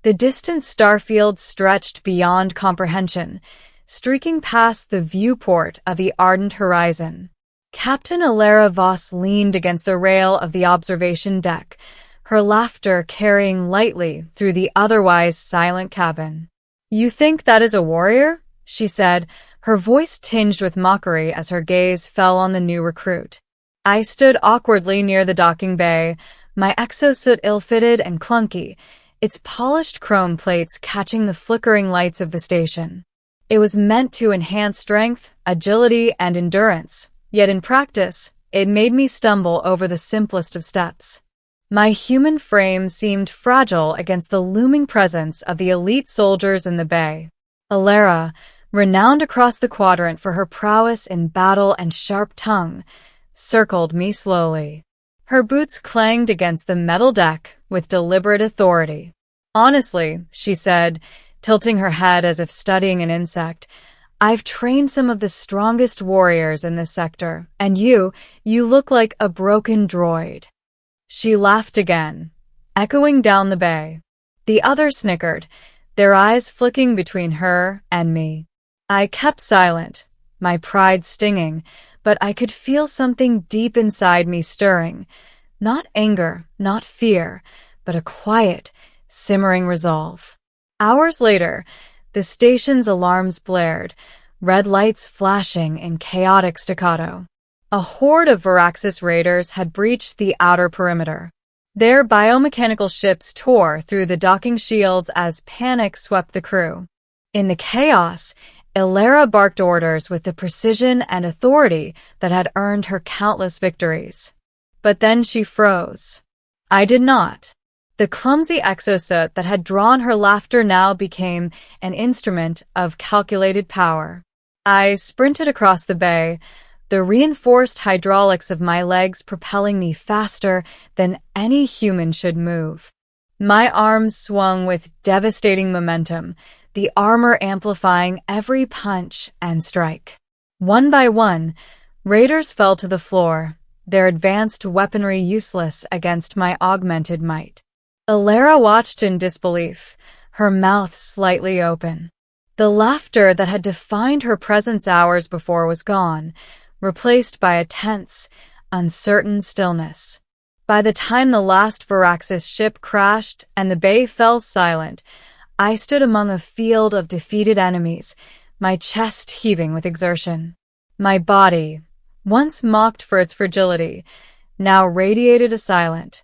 The distant starfield stretched beyond comprehension, streaking past the viewport of the ardent horizon. Captain Elara Voss leaned against the rail of the observation deck, her laughter carrying lightly through the otherwise silent cabin. "You think that is a warrior?" she said, her voice tinged with mockery as her gaze fell on the new recruit. I stood awkwardly near the docking bay, my exosuit ill-fitted and clunky, its polished chrome plates catching the flickering lights of the station. It was meant to enhance strength, agility, and endurance, yet in practice, it made me stumble over the simplest of steps. My human frame seemed fragile against the looming presence of the elite soldiers in the bay. Elara, renowned across the quadrant for her prowess in battle and sharp tongue, circled me slowly. Her boots clanged against the metal deck with deliberate authority. "Honestly," she said, tilting her head as if studying an insect, "I've trained some of the strongest warriors in this sector, and you look like a broken droid." She laughed again, echoing down the bay. The others snickered, their eyes flicking between her and me. I kept silent, my pride stinging, but I could feel something deep inside me stirring. Not anger, not fear, but a quiet, simmering resolve. Hours later, the station's alarms blared, red lights flashing in chaotic staccato. A horde of Voraxis raiders had breached the outer perimeter. Their biomechanical ships tore through the docking shields as panic swept the crew. In the chaos, Elara barked orders with the precision and authority that had earned her countless victories. But then she froze. I did not. The clumsy exosuit that had drawn her laughter now became an instrument of calculated power. I sprinted across the bay, the reinforced hydraulics of my legs propelling me faster than any human should move. My arms swung with devastating momentum, the armor amplifying every punch and strike. One by one, raiders fell to the floor, their advanced weaponry useless against my augmented might. Elara watched in disbelief, her mouth slightly open. The laughter that had defined her presence hours before was gone, replaced by a tense, uncertain stillness. By the time the last Voraxis ship crashed and the bay fell silent, I stood among a field of defeated enemies, my chest heaving with exertion. My body, once mocked for its fragility, now radiated a silent,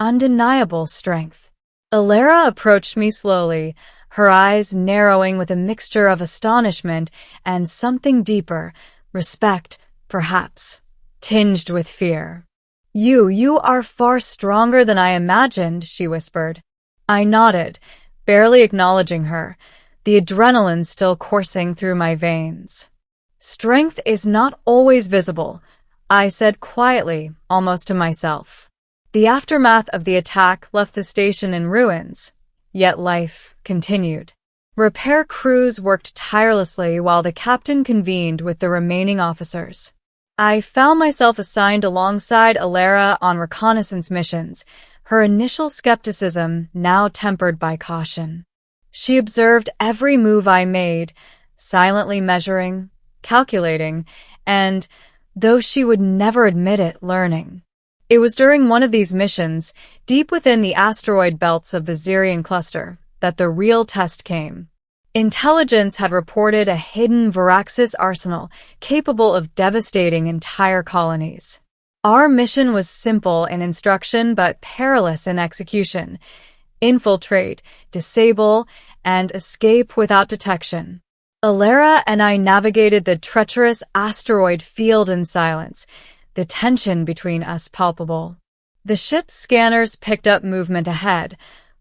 undeniable strength. Elara approached me slowly, her eyes narrowing with a mixture of astonishment and something deeper, respect, perhaps, tinged with fear. You are far stronger than I imagined," she whispered. I nodded, barely acknowledging her, the adrenaline still coursing through my veins. "Strength is not always visible," I said quietly, almost to myself. The aftermath of the attack left the station in ruins, yet life continued. Repair crews worked tirelessly while the captain convened with the remaining officers. I found myself assigned alongside Elara on reconnaissance missions, her initial skepticism now tempered by caution. She observed every move I made, silently measuring, calculating, and, though she would never admit it, learning. It was during one of these missions, deep within the asteroid belts of the Zerynth cluster, that the real test came. Intelligence had reported a hidden Voraxis arsenal capable of devastating entire colonies. Our mission was simple in instruction but perilous in execution: infiltrate, disable, and escape without detection. Elara and I navigated the treacherous asteroid field in silence, the tension between us palpable. The ship's scanners picked up movement ahead,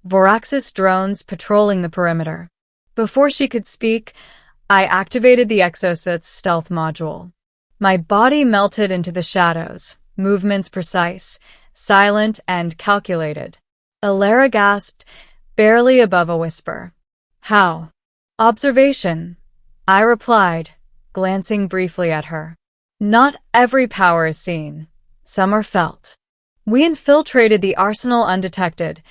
Voraxis drones patrolling the perimeter. Before she could speak, I activated the exosuit's stealth module. My body melted into the shadows, movements precise, silent, and calculated. Elara gasped, barely above a whisper. "How?" "Observation," I replied, glancing briefly at her. "Not every power is seen. Some are felt." We infiltrated the arsenal undetected,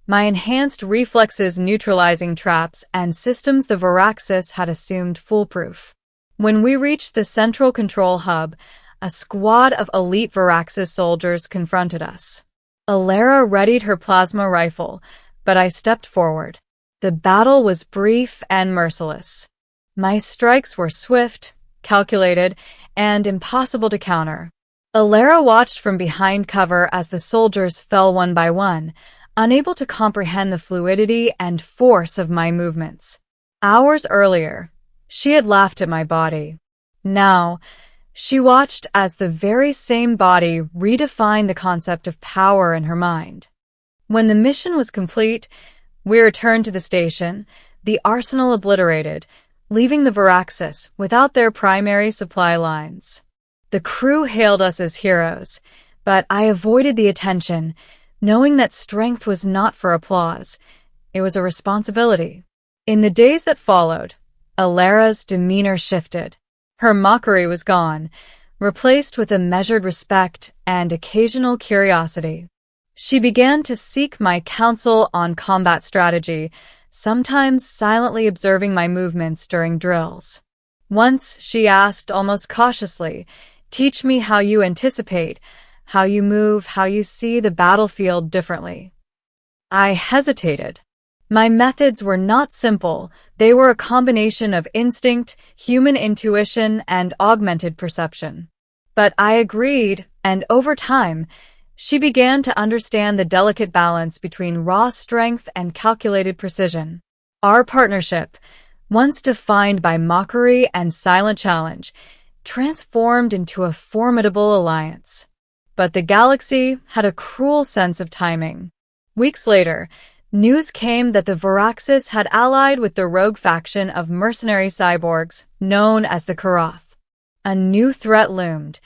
my enhanced reflexes neutralizing traps and systems the Voraxis had assumed foolproof. When we reached the central control hub, a squad of elite Voraxis soldiers confronted us. Elara readied her plasma rifle, but I stepped forward. The battle was brief and merciless. My strikes were swift, calculated, and impossible to counter. Elara watched from behind cover as the soldiers fell one by one, unable to comprehend the fluidity and force of my movements. Hours earlier, she had laughed at my body. Now, she watched as the very same body redefined the concept of power in her mind. When the mission was complete, we returned to the station, the arsenal obliterated, leaving the Voraxis without their primary supply lines. The crew hailed us as heroes, but I avoided the attention, knowing that strength was not for applause. It was a responsibility. In the days that followed, Elara's demeanor shifted. Her mockery was gone, replaced with a measured respect and occasional curiosity. She began to seek my counsel on combat strategy, sometimes silently observing my movements during drills. Once she asked almost cautiously, "Teach me how you anticipate, how you move, how you see the battlefield differently." I hesitated. My methods were not simple. They were a combination of instinct, human intuition, and augmented perception. But I agreed, and over time, she began to understand the delicate balance between raw strength and calculated precision. Our partnership, once defined by mockery and silent challenge, transformed into a formidable alliance. But the galaxy had a cruel sense of timing. Weeks later, news came that the Voraxis had allied with the rogue faction of mercenary cyborgs known as the Karath. A new threat loomed,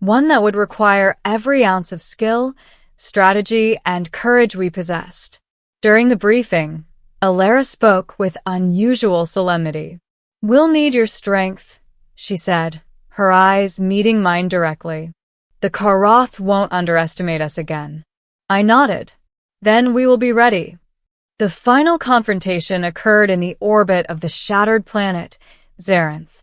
one that would require every ounce of skill, strategy, and courage we possessed. During the briefing, Elara spoke with unusual solemnity. "We'll need your strength," she said, her eyes meeting mine directly. "The Karath won't underestimate us again." I nodded. "Then we will be ready." The final confrontation occurred in the orbit of the shattered planet, Zerynth.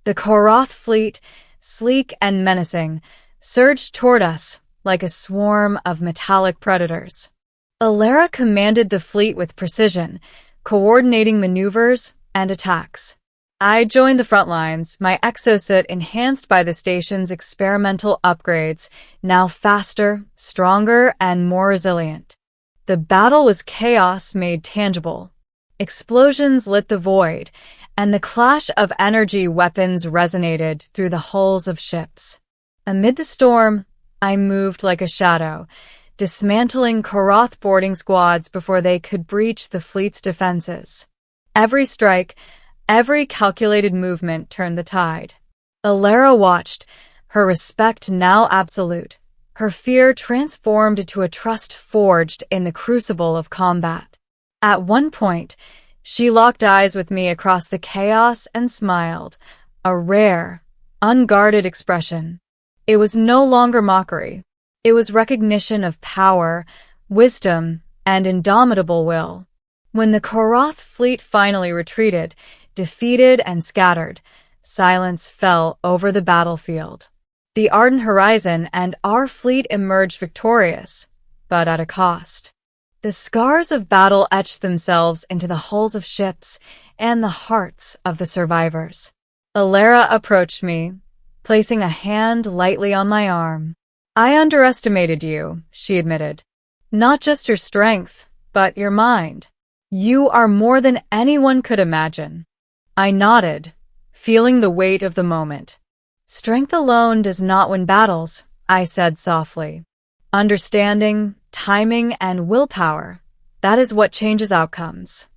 The Karath fleet, sleek and menacing, surged toward us like a swarm of metallic predators. Elara commanded the fleet with precision, coordinating maneuvers and attacks. I joined the front lines, my exosuit enhanced by the station's experimental upgrades, now faster, stronger, and more resilient. The battle was chaos made tangible. Explosions lit the void, and the clash of energy weapons resonated through the hulls of ships. Amid the storm, I moved like a shadow, dismantling Karath boarding squads before they could breach the fleet's defenses. Every strike, every calculated movement turned the tide. Elara watched, her respect now absolute, her fear transformed into a trust forged in the crucible of combat. At one point, she locked eyes with me across the chaos and smiled, a rare, unguarded expression. It was no longer mockery. It was recognition of power, wisdom, and indomitable will. When the Karath fleet finally retreated, defeated and scattered, silence fell over the battlefield. The ardent horizon and our fleet emerged victorious, but at a cost. The scars of battle etched themselves into the hulls of ships and the hearts of the survivors. Elara approached me, placing a hand lightly on my arm. "I underestimated you," she admitted. "Not just your strength, but your mind. You are more than anyone could imagine." I nodded, feeling the weight of the moment. "Strength alone does not win battles," I said softly. "Understanding, timing, and willpower, that is what changes outcomes."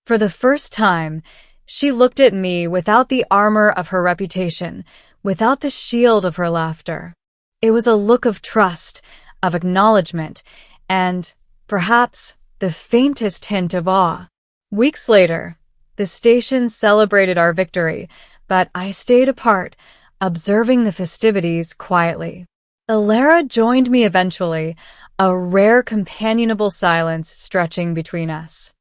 For the first time, she looked at me without the armor of her reputation, without the shield of her laughter. It was a look of trust, of acknowledgement, and, perhaps, the faintest hint of awe. Weeks later, the station celebrated our victory, but I stayed apart, observing the festivities quietly. Elara joined me eventually, a rare companionable silence stretching between us.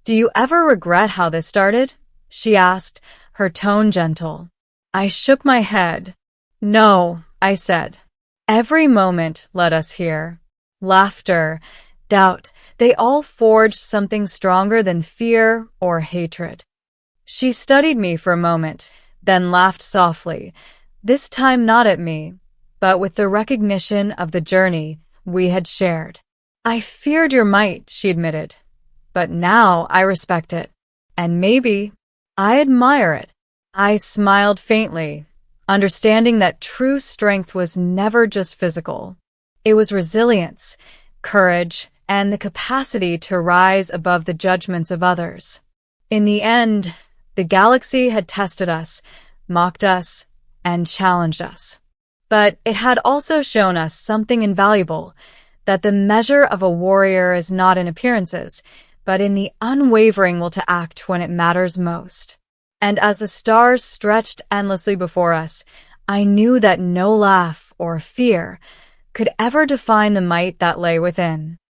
"Do you ever regret how this started?" she asked, her tone gentle. I shook my head. "No," I said. "Every moment led us here. Laughter, doubt, they all forged something stronger than fear or hatred." She studied me for a moment, then laughed softly, this time not at me, but with the recognition of the journey we had shared. "I feared your might," she admitted, "but now I respect it. And maybe I admire it." I smiled faintly, understanding that true strength was never just physical. It was resilience, courage, and the capacity to rise above the judgments of others. In the end, the galaxy had tested us, mocked us, and challenged us. But it had also shown us something invaluable, that the measure of a warrior is not in appearances, but in the unwavering will to act when it matters most. And as the stars stretched endlessly before us, I knew that no laugh or fear could ever define the might that lay within.